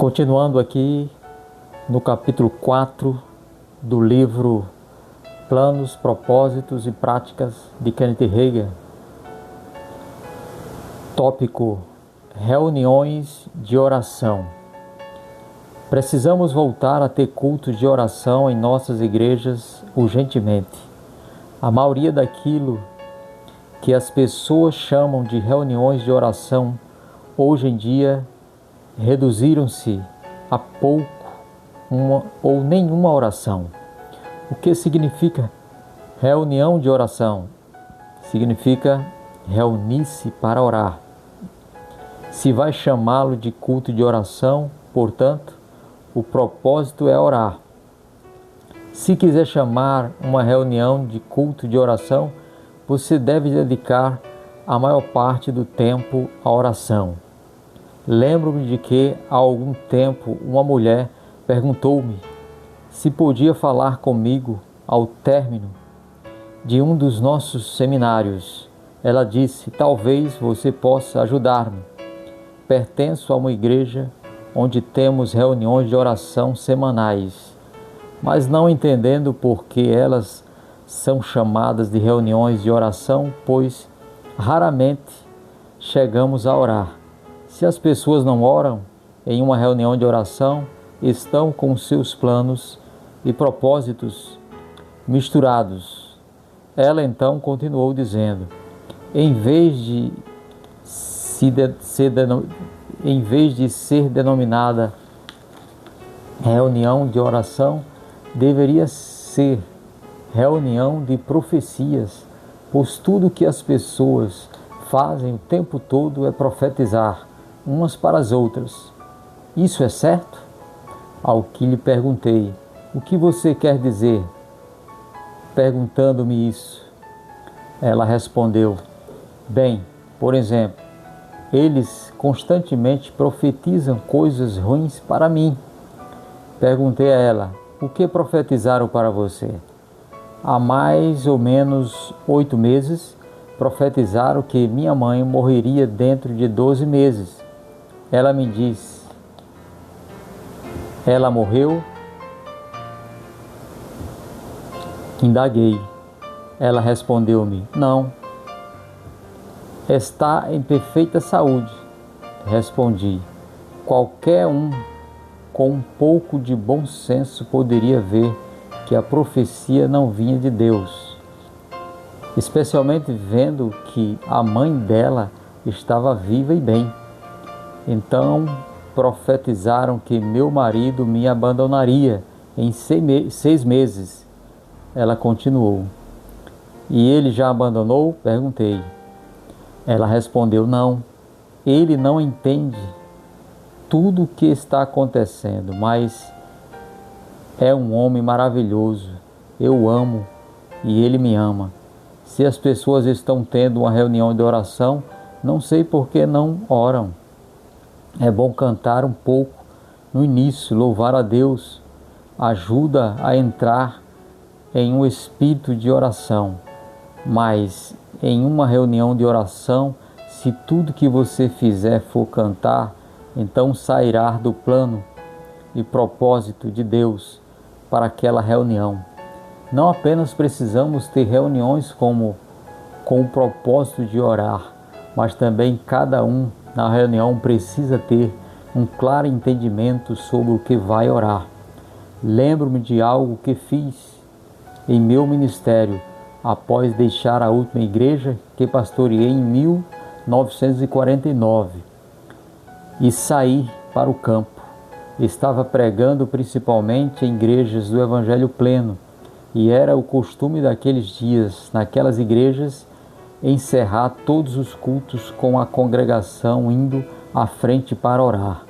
Continuando aqui no capítulo 4 do livro Planos, Propósitos e Práticas de Kenneth Hagin. Tópico: reuniões de oração. Precisamos voltar a ter cultos de oração em nossas igrejas urgentemente. A maioria daquilo que as pessoas chamam de reuniões de oração hoje em dia reduziram-se a pouco ou nenhuma oração. O que significa reunião de oração? Significa reunir-se para orar. Se vai chamá-lo de culto de oração, portanto, o propósito é orar. Se quiser chamar uma reunião de culto de oração, você deve dedicar a maior parte do tempo à oração. Lembro-me de que, há algum tempo, uma mulher perguntou-me se podia falar comigo ao término de um dos nossos seminários. Ela disse: talvez você possa ajudar-me. Pertenço a uma igreja onde temos reuniões de oração semanais, mas não entendendo por que elas são chamadas de reuniões de oração, pois raramente chegamos a orar. Se as pessoas não oram em uma reunião de oração, estão com seus planos e propósitos misturados. Ela então continuou dizendo: em vez de ser denominada reunião de oração, deveria ser reunião de profecias, pois tudo que as pessoas fazem o tempo todo é profetizar umas para as outras. Isso é certo? Ao que lhe perguntei: o que você quer dizer perguntando-me isso? Ela respondeu: bem, por exemplo, eles constantemente profetizam coisas ruins para mim. Perguntei a ela: o que profetizaram para você? Há mais ou menos 8 meses, profetizaram que minha mãe morreria dentro de 12 meses. Ela me disse: ela morreu? Indaguei. Ela respondeu-me: não. Está em perfeita saúde. Respondi. Qualquer um com um pouco de bom senso poderia ver que a profecia não vinha de Deus, especialmente vendo que a mãe dela estava viva e bem. Então profetizaram que meu marido me abandonaria em 6 meses. Ela continuou. E ele já abandonou? Perguntei. Ela respondeu: não. Ele não entende tudo o que está acontecendo, mas é um homem maravilhoso. Eu o amo e ele me ama. Se as pessoas estão tendo uma reunião de oração, não sei por que não oram. É bom cantar um pouco no início, louvar a Deus, ajuda a entrar em um espírito de oração. Mas em uma reunião de oração, se tudo que você fizer for cantar, então sairá do plano e propósito de Deus para aquela reunião. Não apenas precisamos ter reuniões com o propósito de orar, mas também cada um na reunião precisa ter um claro entendimento sobre o que vai orar. Lembro-me de algo que fiz em meu ministério após deixar a última igreja que pastoreei em 1949 e sair para o campo. Estava pregando principalmente em igrejas do Evangelho Pleno, e era o costume daqueles dias, naquelas igrejas, encerrar todos os cultos com a congregação indo à frente para orar.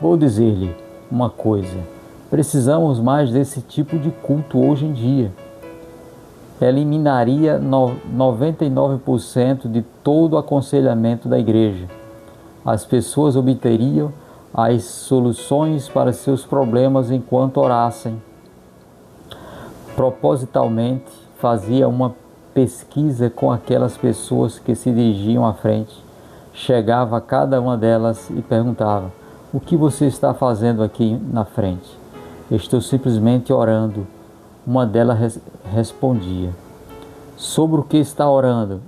Vou dizer-lhe uma coisa: precisamos mais desse tipo de culto hoje em dia. Eliminaria 99% de todo o aconselhamento da igreja. As pessoas obteriam as soluções para seus problemas enquanto orassem. Propositalmente, fazia uma pesquisa com aquelas pessoas que se dirigiam à frente. Chegava a cada uma delas e perguntava: O que você está fazendo aqui na frente? Estou simplesmente orando. Uma delas respondia. Sobre o que está orando?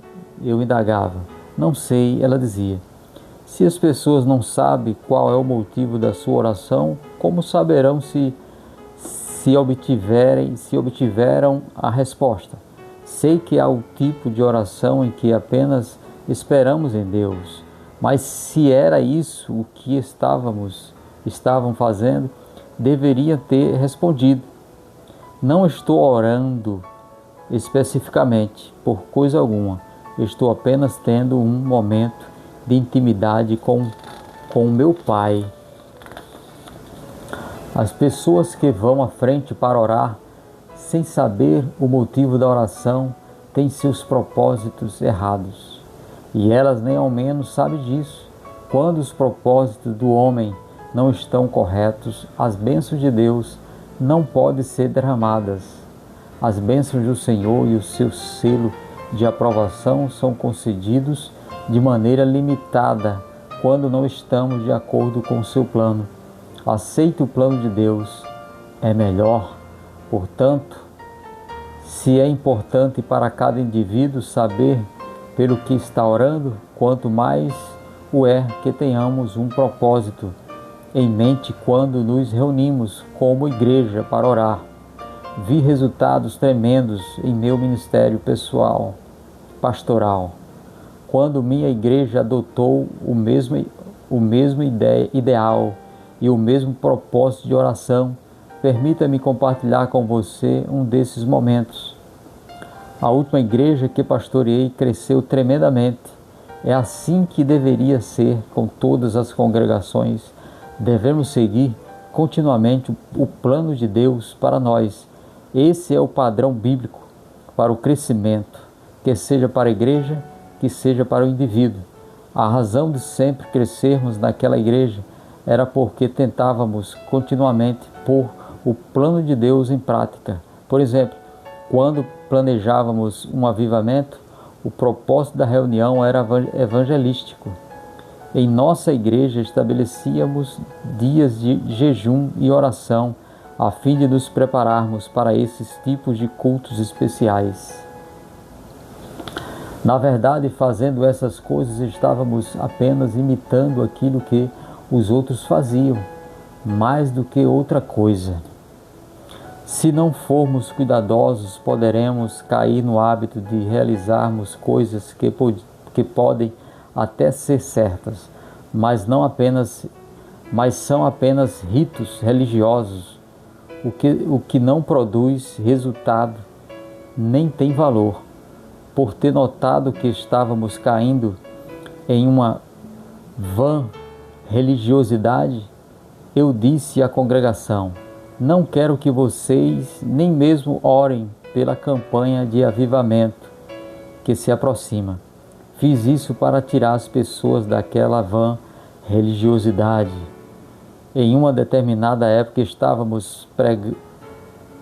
Eu indagava. Não sei, ela dizia. Se as pessoas não sabem qual é o motivo da sua oração, como saberão se obtiveram a resposta? Sei que há o tipo de oração em que apenas esperamos em Deus, mas se era isso o que estavam fazendo, deveria ter respondido. Não estou orando especificamente por coisa alguma, estou apenas tendo um momento de intimidade com o meu Pai. As pessoas que vão à frente para orar, sem saber o motivo da oração, têm seus propósitos errados. E elas nem ao menos sabem disso. Quando os propósitos do homem não estão corretos, as bênçãos de Deus não podem ser derramadas. As bênçãos do Senhor e o seu selo de aprovação são concedidos de maneira limitada quando não estamos de acordo com o seu plano. Aceite o plano de Deus, é melhor. Portanto, se é importante para cada indivíduo saber pelo que está orando, quanto mais o é que tenhamos um propósito em mente quando nos reunimos como igreja para orar. Vi resultados tremendos em meu ministério pessoal, pastoral, quando minha igreja adotou o mesmo ideal e o mesmo propósito de oração. Permita-me compartilhar com você um desses momentos. A última igreja que pastoreei cresceu tremendamente. É assim que deveria ser com todas as congregações. Devemos seguir continuamente o plano de Deus para nós. Esse é o padrão bíblico para o crescimento, que seja para a igreja, que seja para o indivíduo. A razão de sempre crescermos naquela igreja era porque tentávamos continuamente pôr o plano de Deus em prática. Por exemplo, quando planejávamos um avivamento, o propósito da reunião era evangelístico. Em nossa igreja estabelecíamos dias de jejum e oração a fim de nos prepararmos para esses tipos de cultos especiais. Na verdade, fazendo essas coisas, estávamos apenas imitando aquilo que os outros faziam, mais do que outra coisa. Se não formos cuidadosos, poderemos cair no hábito de realizarmos coisas que podem até ser certas, mas são apenas ritos religiosos, o que não produz resultado nem tem valor. Por ter notado que estávamos caindo em uma vã religiosidade, eu disse à congregação: não quero que vocês nem mesmo orem pela campanha de avivamento que se aproxima. Fiz isso para tirar as pessoas daquela vã religiosidade. Em uma determinada época estávamos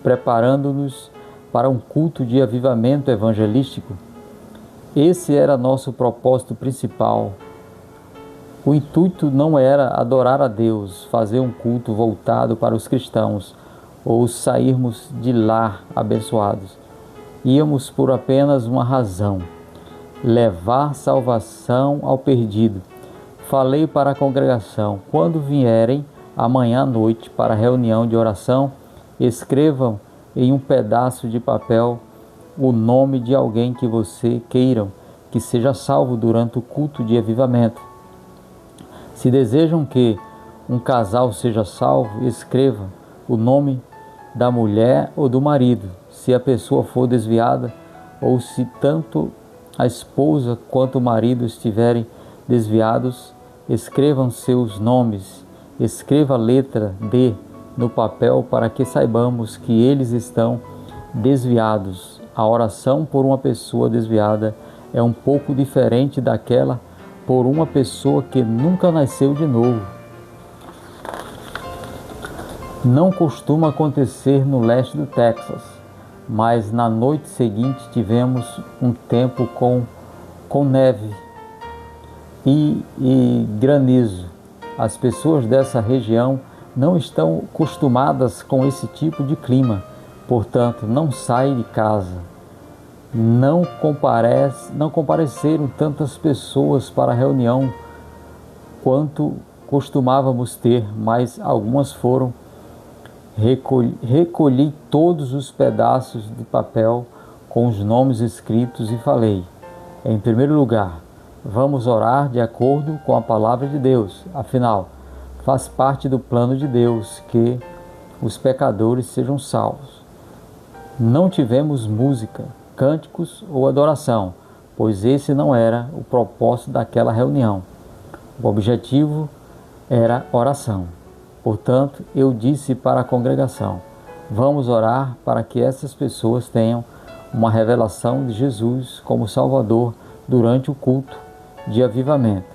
preparando-nos para um culto de avivamento evangelístico. Esse era nosso propósito principal. O intuito não era adorar a Deus, fazer um culto voltado para os cristãos ou sairmos de lá abençoados. Íamos por apenas uma razão: levar salvação ao perdido. Falei para a congregação: quando vierem amanhã à noite para a reunião de oração, escrevam em um pedaço de papel o nome de alguém que você queiram que seja salvo durante o culto de avivamento. Se desejam que um casal seja salvo, escrevam o nome da mulher ou do marido. Se a pessoa for desviada, ou se tanto a esposa quanto o marido estiverem desviados, escrevam seus nomes. Escreva a letra D no papel para que saibamos que eles estão desviados. A oração por uma pessoa desviada é um pouco diferente daquela por uma pessoa que nunca nasceu de novo. Não costuma acontecer no leste do Texas, mas na noite seguinte tivemos um tempo com neve e granizo. As pessoas dessa região não estão acostumadas com esse tipo de clima, portanto, não saem de casa. Não compareceram tantas pessoas para a reunião quanto costumávamos ter, mas algumas foram. Recolhi todos os pedaços de papel com os nomes escritos e falei: em primeiro lugar, vamos orar de acordo com a palavra de Deus. Afinal, faz parte do plano de Deus que os pecadores sejam salvos. Não tivemos música, cânticos ou adoração, pois esse não era o propósito daquela reunião. O objetivo era oração. Portanto, eu disse para a congregação: vamos orar para que essas pessoas tenham uma revelação de Jesus como Salvador durante o culto de avivamento.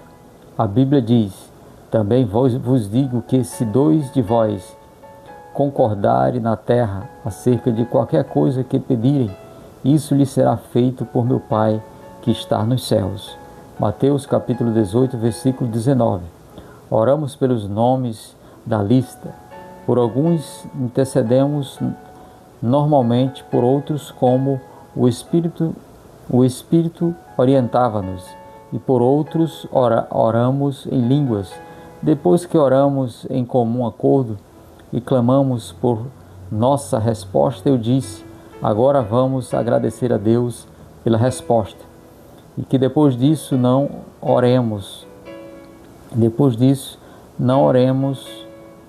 A Bíblia diz: também vos digo que se 2 de vós concordarem na terra acerca de qualquer coisa que pedirem, isso lhe será feito por meu Pai que está nos céus. Mateus capítulo 18, versículo 19. Oramos pelos nomes da lista. Por alguns intercedemos normalmente, por outros como o Espírito orientava-nos, e por outros oramos em línguas. Depois que oramos em comum acordo e clamamos por nossa resposta, eu disse: agora vamos agradecer a Deus pela resposta, e que depois disso não oremos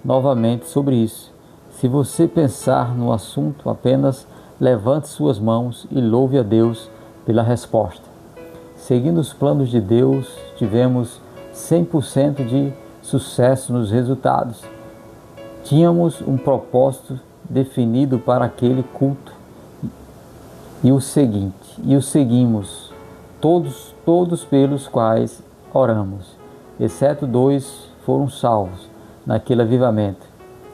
novamente sobre isso. Se você pensar no assunto, apenas levante suas mãos e louve a Deus pela resposta. Seguindo os planos de Deus, tivemos 100% de sucesso nos resultados. Tínhamos um propósito definido para aquele culto e o seguimos, todos pelos quais oramos, exceto 2 foram salvos naquele avivamento.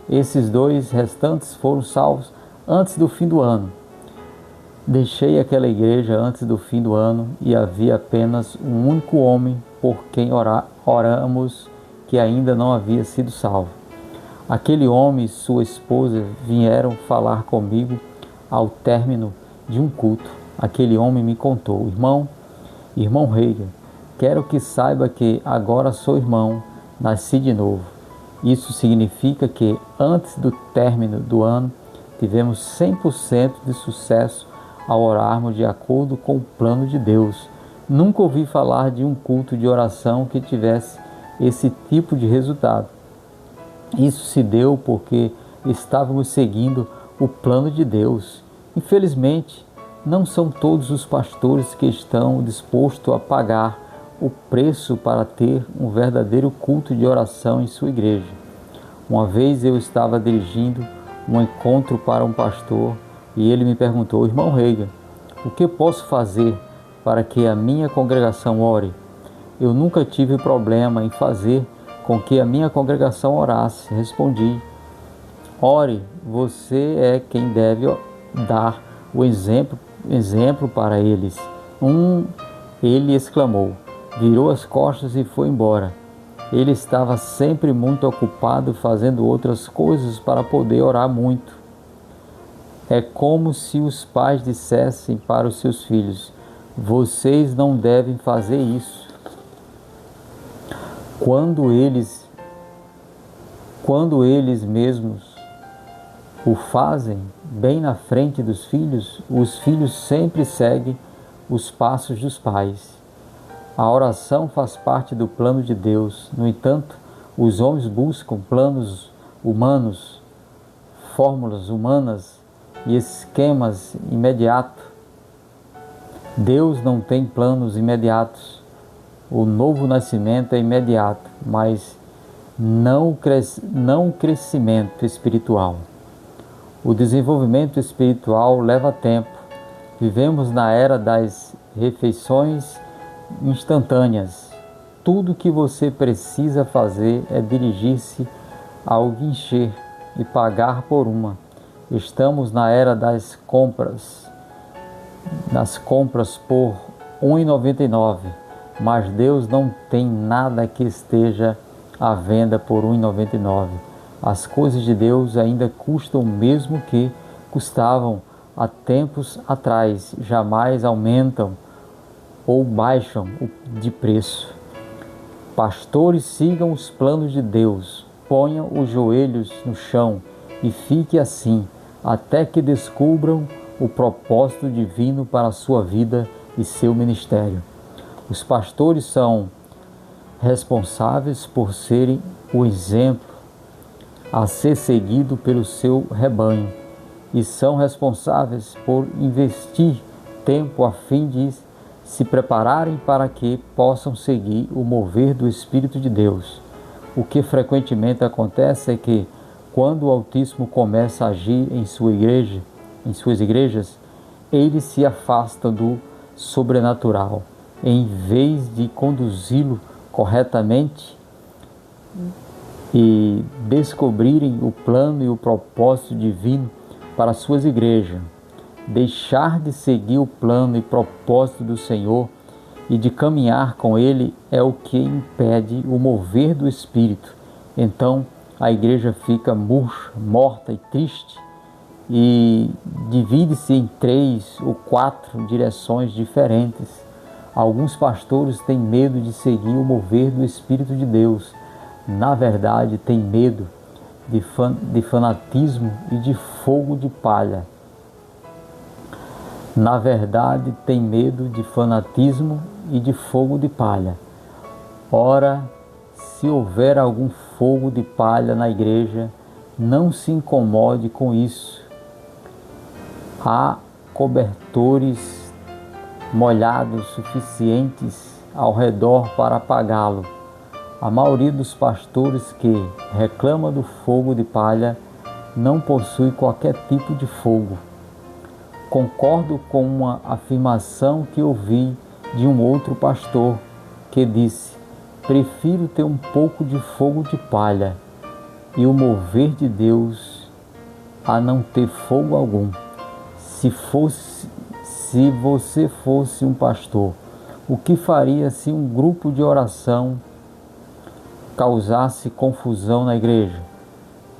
Esses 2 restantes foram salvos antes do fim do ano. Deixei aquela igreja antes do fim do ano e havia apenas um único homem por quem oramos que ainda não havia sido salvo. Aquele homem e sua esposa vieram falar comigo ao término de um culto. Aquele homem me contou: irmão Reagan, quero que saiba que agora sou irmão, nasci de novo. Isso significa que antes do término do ano tivemos 100% de sucesso ao orarmos de acordo com o plano de Deus. Nunca ouvi falar de um culto de oração que tivesse esse tipo de resultado. Isso se deu porque estávamos seguindo o plano de Deus. Infelizmente, não são todos os pastores que estão dispostos a pagar o preço para ter um verdadeiro culto de oração em sua igreja. Uma vez eu estava dirigindo um encontro para um pastor e ele me perguntou: irmão Reagan, o que posso fazer para que a minha congregação ore? Eu nunca tive problema em fazer com que a minha congregação orasse. Respondi: ore, você é quem deve dar o exemplo para eles. Ele exclamou, virou as costas e foi embora. Ele estava sempre muito ocupado fazendo outras coisas para poder orar muito. É como se os pais dissessem para os seus filhos: vocês não devem fazer isso. Quando eles mesmos o fazem bem na frente dos filhos, os filhos sempre seguem os passos dos pais. A oração faz parte do plano de Deus. No entanto, os homens buscam planos humanos, fórmulas humanas e esquemas imediatos. Deus não tem planos imediatos. O novo nascimento é imediato, mas não crescimento espiritual. O desenvolvimento espiritual leva tempo. Vivemos na era das refeições instantâneas. Tudo que você precisa fazer é dirigir-se ao guichê e pagar por uma. Estamos na era das compras por R$ 1,99, mas Deus não tem nada que esteja à venda por R$ 1,99. As coisas de Deus ainda custam o mesmo que custavam há tempos atrás, jamais aumentam ou baixam de preço. Pastores, sigam os planos de Deus, ponham os joelhos no chão e fique assim, até que descubram o propósito divino para a sua vida e seu ministério. Os pastores são responsáveis por serem o exemplo a ser seguido pelo seu rebanho e são responsáveis por investir tempo a fim de se prepararem para que possam seguir o mover do Espírito de Deus. O que frequentemente acontece é que, quando o Altíssimo começa a agir em suas igrejas, ele se afasta do sobrenatural. Em vez de conduzi-lo corretamente e descobrirem o plano e o propósito divino para suas igrejas, deixar de seguir o plano e propósito do Senhor e de caminhar com Ele é o que impede o mover do Espírito. Então a igreja fica murcha, morta e triste e divide-se em 3 ou 4 direções diferentes. Alguns pastores têm medo de seguir o mover do Espírito de Deus. Na verdade, têm medo de fanatismo e de fogo de palha. Na verdade, tem medo de fanatismo e de fogo de palha. Ora, se houver algum fogo de palha na igreja, não se incomode com isso. Há cobertores molhados suficientes ao redor para apagá-lo. A maioria dos pastores que reclama do fogo de palha não possui qualquer tipo de fogo. Concordo com uma afirmação que ouvi de um outro pastor que disse: prefiro ter um pouco de fogo de palha e o mover de Deus a não ter fogo algum. Se você fosse um pastor, o que faria se um grupo de oração causasse confusão na igreja?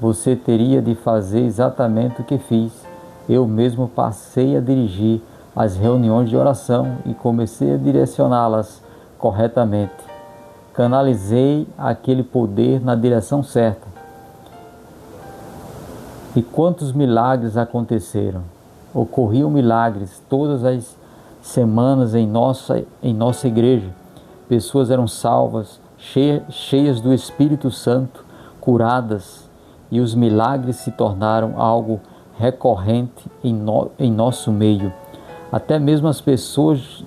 Você teria de fazer exatamente o que fiz. Eu mesmo passei a dirigir as reuniões de oração e comecei a direcioná-las corretamente. Canalizei aquele poder na direção certa. E quantos milagres aconteceram? Ocorriam milagres todas as semanas em nossa igreja. Pessoas eram salvas, cheias do Espírito Santo, curadas, e os milagres se tornaram algo recorrente em nosso meio. Até mesmo as pessoas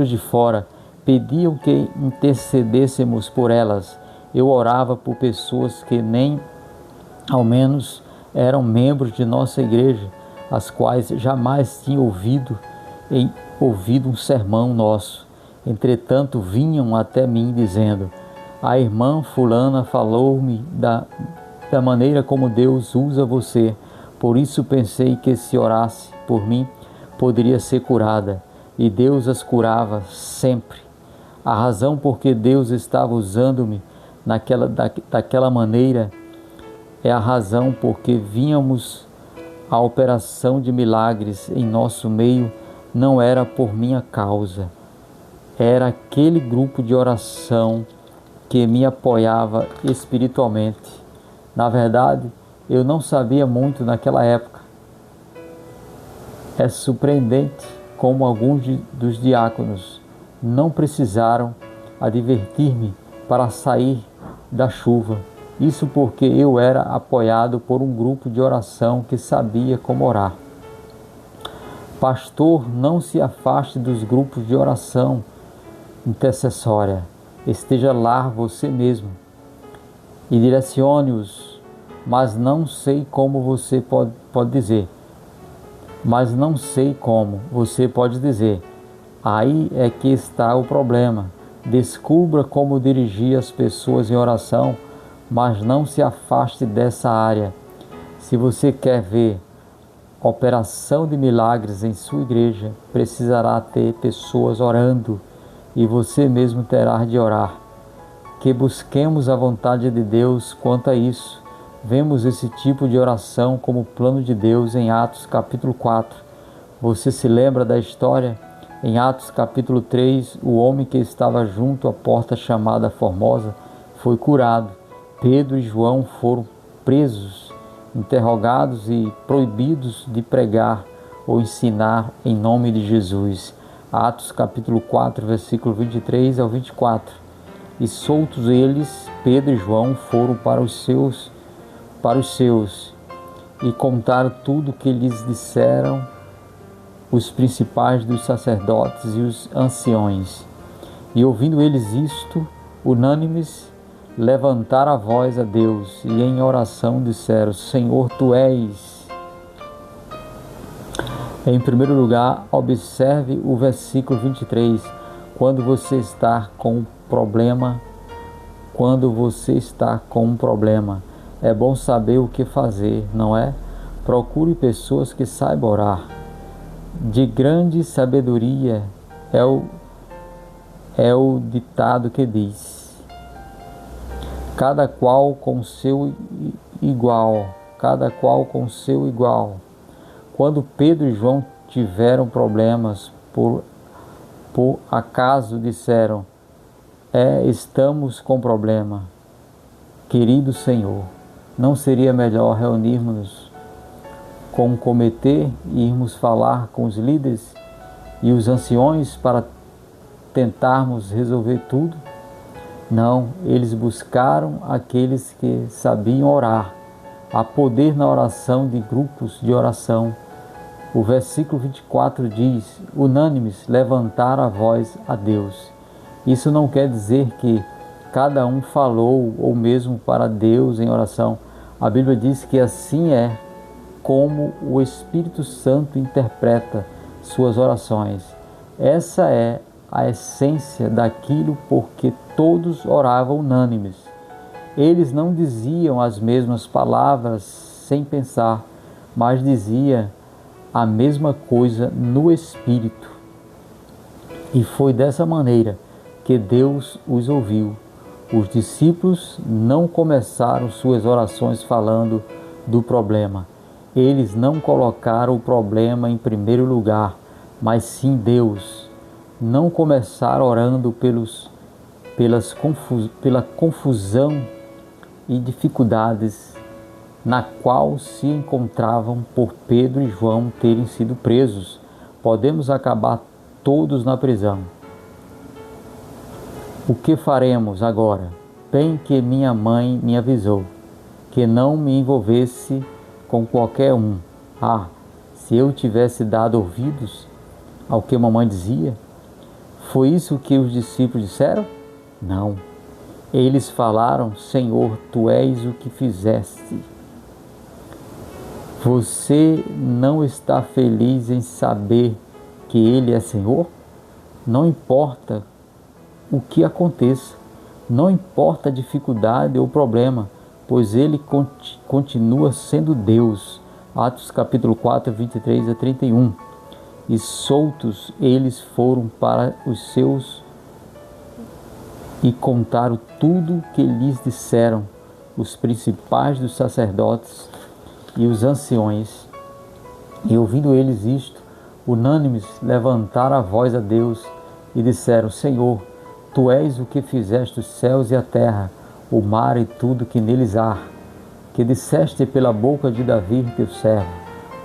de fora pediam que intercedêssemos por elas. Eu orava por pessoas que nem ao menos eram membros de nossa igreja, as quais jamais tinham ouvido um sermão nosso. Entretanto, vinham até mim dizendo: a irmã fulana falou-me da maneira como Deus usa você. Por isso pensei que se orasse por mim, poderia ser curada. E Deus as curava sempre. A razão por que Deus estava usando-me daquela maneira é a razão por que víamos a operação de milagres em nosso meio. Não era por minha causa. Era aquele grupo de oração que me apoiava espiritualmente. Na verdade, eu não sabia muito naquela época. É surpreendente como alguns dos diáconos não precisaram advertir-me para sair da chuva. Isso porque eu era apoiado por um grupo de oração que sabia como orar. Pastor, não se afaste dos grupos de oração intercessória. Esteja lá você mesmo e direcione-os. Mas não sei como você pode dizer. Mas não sei como você pode dizer. Aí é que está o problema. Descubra como dirigir as pessoas em oração, mas não se afaste dessa área. Se você quer ver operação de milagres em sua igreja, precisará ter pessoas orando e você mesmo terá de orar. que busquemos a vontade de Deus quanto a isso. Vemos esse tipo de oração como plano de Deus em Atos capítulo 4. Você se lembra da história? Em Atos capítulo 3, o homem que estava junto à porta chamada Formosa foi curado. Pedro e João foram presos, interrogados e proibidos de pregar ou ensinar em nome de Jesus. Atos capítulo 4, versículo 23 ao 24. E soltos eles, Pedro e João foram para os seus e contaram tudo o que lhes disseram os principais dos sacerdotes e os anciões. E ouvindo eles isto, unânimes, levantaram a voz a Deus e em oração disseram: Senhor, Tu és. Em primeiro lugar, observe o versículo 23. Quando você está com um problema, é bom saber o que fazer, não é? Procure pessoas que saibam orar. De grande sabedoria é o ditado que diz: cada qual com seu igual. Quando Pedro e João tiveram problemas, por acaso disseram: estamos com problema. Querido Senhor, não seria melhor reunirmos-nos com um comitê e irmos falar com os líderes e os anciões para tentarmos resolver tudo? Não, eles buscaram aqueles que sabiam orar. Há poder na oração de grupos de oração. O versículo 24 diz: unânimes levantaram a voz a Deus. Isso não quer dizer que cada um falou ou mesmo para Deus em oração. A Bíblia diz que assim é como o Espírito Santo interpreta suas orações. Essa é a essência daquilo porque todos oravam unânimes. Eles não diziam as mesmas palavras sem pensar, mas diziam a mesma coisa no Espírito. E foi dessa maneira que Deus os ouviu. Os discípulos não começaram suas orações falando do problema. Eles não colocaram o problema em primeiro lugar, mas sim Deus. Não começaram orando pela confusão e dificuldades na qual se encontravam por Pedro e João terem sido presos. Podemos acabar todos na prisão. O que faremos agora? Bem que minha mãe me avisou que não me envolvesse com qualquer um. Se eu tivesse dado ouvidos ao que mamãe dizia, foi isso que os discípulos disseram? Não. Eles falaram: Senhor, Tu és o que fizeste. Você não está feliz em saber que Ele é Senhor? Não importa o que aconteça, não importa a dificuldade ou problema, pois Ele continua sendo Deus. Atos capítulo 4, 23 a 31. E soltos eles foram para os seus e contaram tudo que lhes disseram os principais dos sacerdotes e os anciões. E ouvindo eles isto, unânimes levantaram a voz a Deus e disseram: Senhor, Tu és o que fizeste os céus e a terra, o mar e tudo que neles há, que disseste pela boca de Davi, teu servo.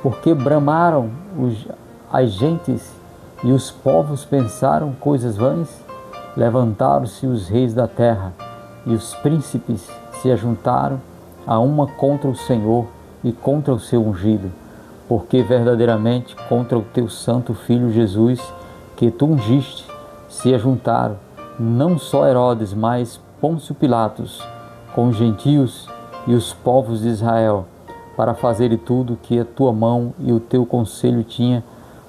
Porque bramaram as gentes e os povos pensaram coisas vãs? Levantaram-se os reis da terra e os príncipes se ajuntaram a uma contra o Senhor e contra o seu ungido, porque verdadeiramente contra o teu santo Filho Jesus, que tu ungiste, se ajuntaram não só Herodes, mas Pôncio Pilatos, com os gentios e os povos de Israel, para fazerem tudo que a tua mão e o teu conselho tinha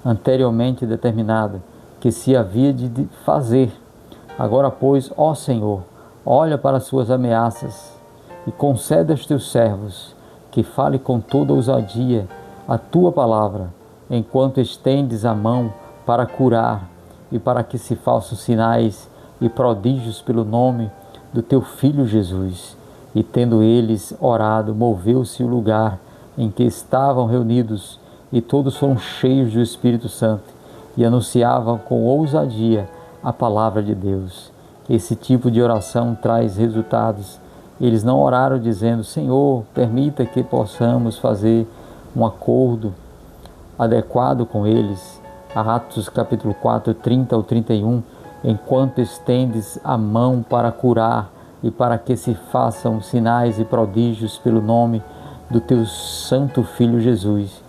anteriormente determinado, que se havia de fazer. Agora, pois, ó Senhor, olha para as suas ameaças e concede aos teus servos que fale com toda ousadia a tua palavra, enquanto estendes a mão para curar e para que se façam sinais e prodígios pelo nome do teu Filho Jesus. E tendo eles orado, moveu-se o lugar em que estavam reunidos, e todos foram cheios do Espírito Santo, e anunciavam com ousadia a palavra de Deus. Esse tipo de oração traz resultados. Eles não oraram dizendo: Senhor, permita que possamos fazer um acordo adequado com eles. Atos capítulo 4, 30 ao 31, enquanto estendes a mão para curar e para que se façam sinais e prodígios pelo nome do teu santo Filho Jesus.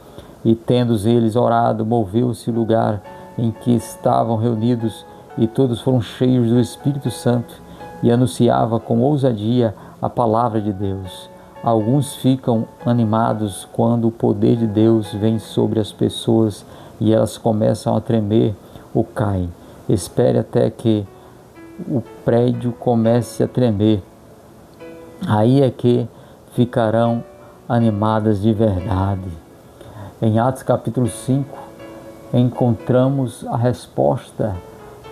E tendo eles orado, moveu-se o lugar em que estavam reunidos, e todos foram cheios do Espírito Santo, e anunciava com ousadia a palavra de Deus. Alguns ficam animados quando o poder de Deus vem sobre as pessoas e elas começam a tremer ou caem. Espere até que o prédio comece a tremer. Aí é que ficarão animadas de verdade. Em Atos capítulo 5, encontramos a resposta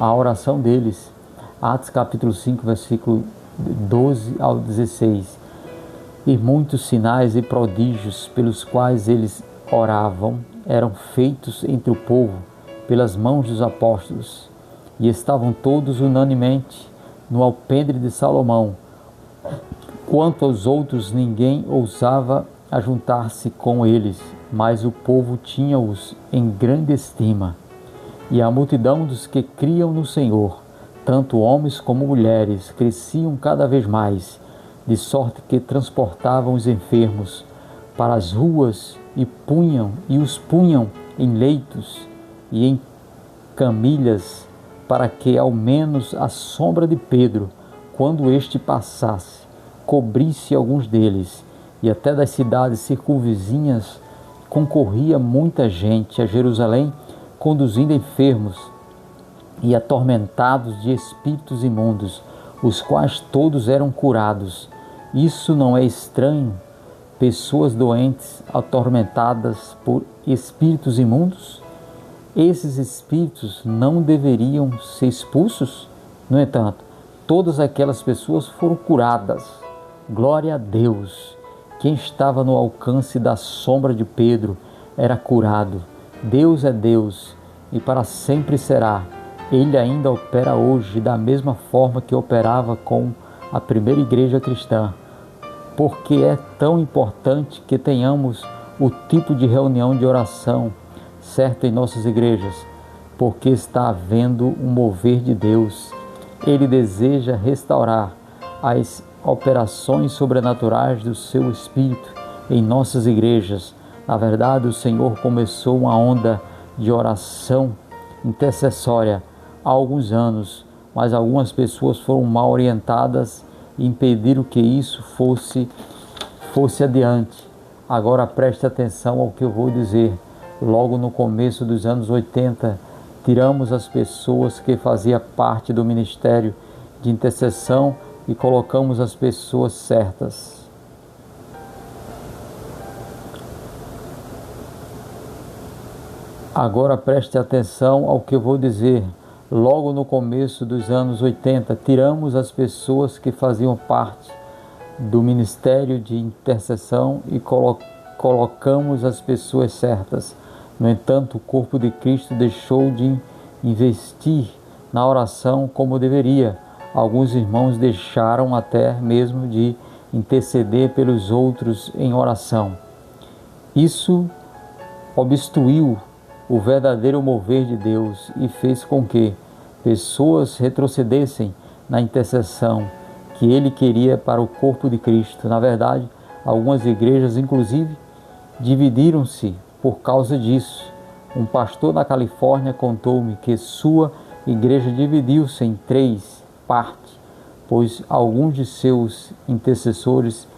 à oração deles. Atos capítulo 5, versículo 12 ao 16. E muitos sinais e prodígios pelos quais eles oravam eram feitos entre o povo pelas mãos dos apóstolos. E estavam todos unanimemente no alpendre de Salomão. Quanto aos outros, ninguém ousava ajuntar-se com eles, mas o povo tinha-os em grande estima. E a multidão dos que criam no Senhor, tanto homens como mulheres, cresciam cada vez mais, de sorte que transportavam os enfermos para as ruas e os punham em leitos e em camilhas, para que ao menos a sombra de Pedro, quando este passasse, cobrisse alguns deles. E até das cidades circunvizinhas concorria muita gente a Jerusalém, conduzindo enfermos e atormentados de espíritos imundos, os quais todos eram curados. Isso não é estranho? Pessoas doentes, atormentadas por espíritos imundos? Esses espíritos não deveriam ser expulsos? No entanto, todas aquelas pessoas foram curadas. Glória a Deus! Quem estava no alcance da sombra de Pedro era curado. Deus é Deus e para sempre será. Ele ainda opera hoje da mesma forma que operava com a primeira igreja cristã. Porque é tão importante que tenhamos o tipo de reunião de oração certo em nossas igrejas, porque está havendo um mover de Deus. Ele deseja restaurar as operações sobrenaturais do seu Espírito em nossas igrejas. Na verdade, o Senhor começou uma onda de oração intercessória há alguns anos, mas algumas pessoas foram mal orientadas e impediram que isso fosse adiante. Agora preste atenção ao que eu vou dizer. Logo no começo dos anos 80, tiramos as pessoas que faziam parte do ministério de intercessão e colocamos as pessoas certas. Agora preste atenção ao que eu vou dizer. Logo no começo dos anos 80, tiramos as pessoas que faziam parte do ministério de intercessão e colocamos as pessoas certas. No entanto, o corpo de Cristo deixou de investir na oração como deveria. Alguns irmãos deixaram até mesmo de interceder pelos outros em oração. Isso obstruiu o verdadeiro mover de Deus e fez com que pessoas retrocedessem na intercessão que Ele queria para o corpo de Cristo. Na verdade, algumas igrejas, inclusive, dividiram-se por causa disso. Um pastor na Califórnia contou-me que sua igreja dividiu-se em 3 partes, pois alguns de seus intercessores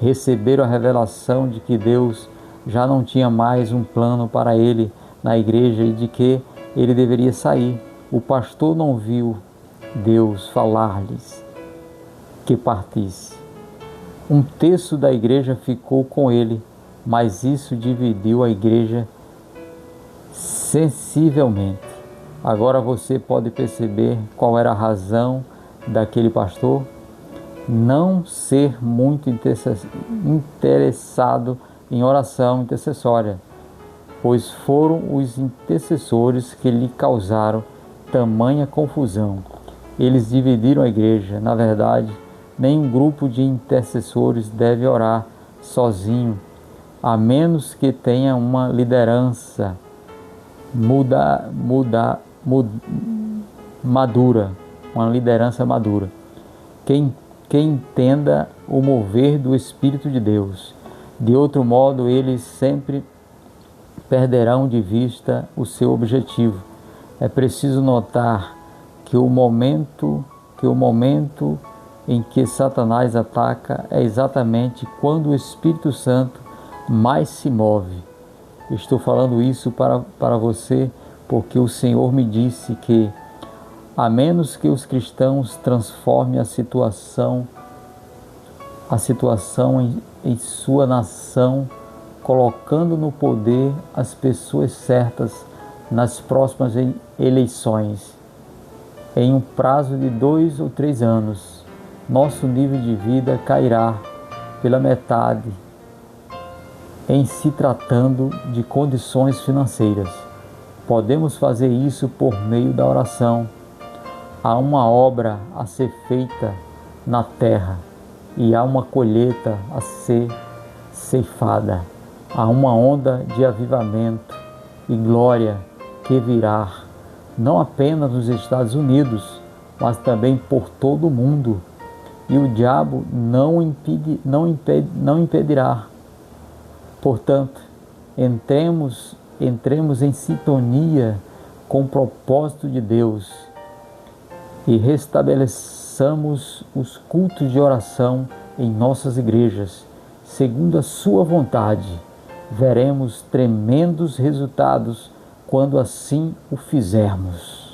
receberam a revelação de que Deus já não tinha mais um plano para ele na igreja e de que ele deveria sair. O pastor não viu Deus falar-lhes que partisse. Um terço da igreja ficou com ele, mas isso dividiu a igreja sensivelmente. Agora você pode perceber qual era a razão daquele pastor. não ser muito interessado em oração intercessória, pois foram os intercessores que lhe causaram tamanha confusão. Eles dividiram a igreja. Na verdade, nenhum grupo de intercessores deve orar sozinho, a menos que tenha uma liderança madura, uma liderança madura, que entenda o mover do Espírito de Deus. De outro modo, eles sempre perderão de vista o seu objetivo. É preciso notar que o momento em que Satanás ataca é exatamente quando o Espírito Santo mais se move. Estou falando isso para você porque o Senhor me disse que, a menos que os cristãos transformem a situação em sua nação, colocando no poder as pessoas certas nas próximas eleições, em um prazo de 2 ou 3 anos, nosso nível de vida cairá pela metade em se tratando de condições financeiras. Podemos fazer isso por meio da oração. Há uma obra a ser feita na terra e há uma colheita a ser ceifada. Há uma onda de avivamento e glória que virá, não apenas nos Estados Unidos, mas também por todo o mundo. E o diabo não impedirá. Portanto, entremos em sintonia com o propósito de Deus e restabeleçamos os cultos de oração em nossas igrejas, segundo a sua vontade. Veremos tremendos resultados quando assim o fizermos.